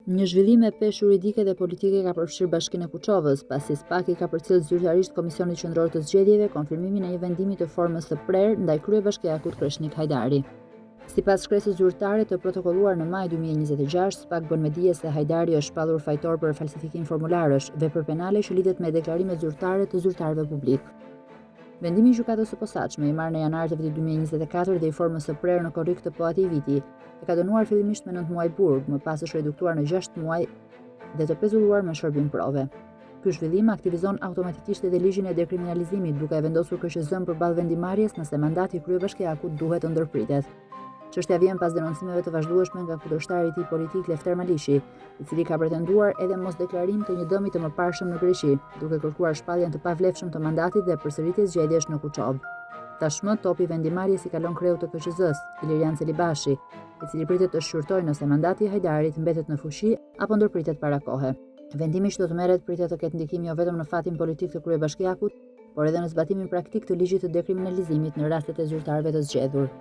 Një zhvillim e peshë juridike dhe politike ka përfshirë Bashkinë e Kuçovës, pasi SPAK-i ka përcjellë zyrtarisht Komisionit Qendror të Zgjedhjeve konfirmimin e një vendimi të formës së prerë ndaj kryebashkiakut Kreshnik Hajdari. Sipas shkresës zyrtare të protokolluar në maj 2026, SPAK bën me dije se Hajdari është shpallur fajtor për falsifikim formularësh, vepër penale që lidhet me deklarimet zyrtare të zyrtarëve publik. Vendimi i gjykatës së posaçme i marrë në janar të vitit 2024 dhe i formës së prerë në korrik të po atij viti, e ka dënuar fillimisht me 9 muaj burg, më pas është reduktuar në 6 muaj dhe të pezulluar me shërbim prove. Ky zhvillim aktivizon automatikisht edhe ligjin e dekriminalizimit, duke e vendosur KQZ-n përballë vendimarrjes nëse mandati i kryebashkiakut duhet të ndërpritet. Çështja vjen pas denoncimeve të vazhdueshme nga kundërshtari i tij politik Lefter Malishi, i cili ka pretenduar edhe mosdeklarim të një dëmi të mëparshëm në Greqi, duke kërkuar shpalljen të pavlefshëm të mandatit dhe përsëritje zgjedhjesh në Kuçovë. Tashmë topi vendimarrjes i kalon kreut të KQZ-s, Ilirian Celibashi, i cili pritet të shqyrtojë nëse mandati i Hajdarit mbetet në fuqi apo ndërpritet para kohe. Vendimi që do të merret pritet të ketë ndikim jo vetëm në fatin politik të kryebashkiakut, por edhe në zbatimin praktik të ligjit të dekriminalizimit në rastet e zyrtarëve të zgjedhur.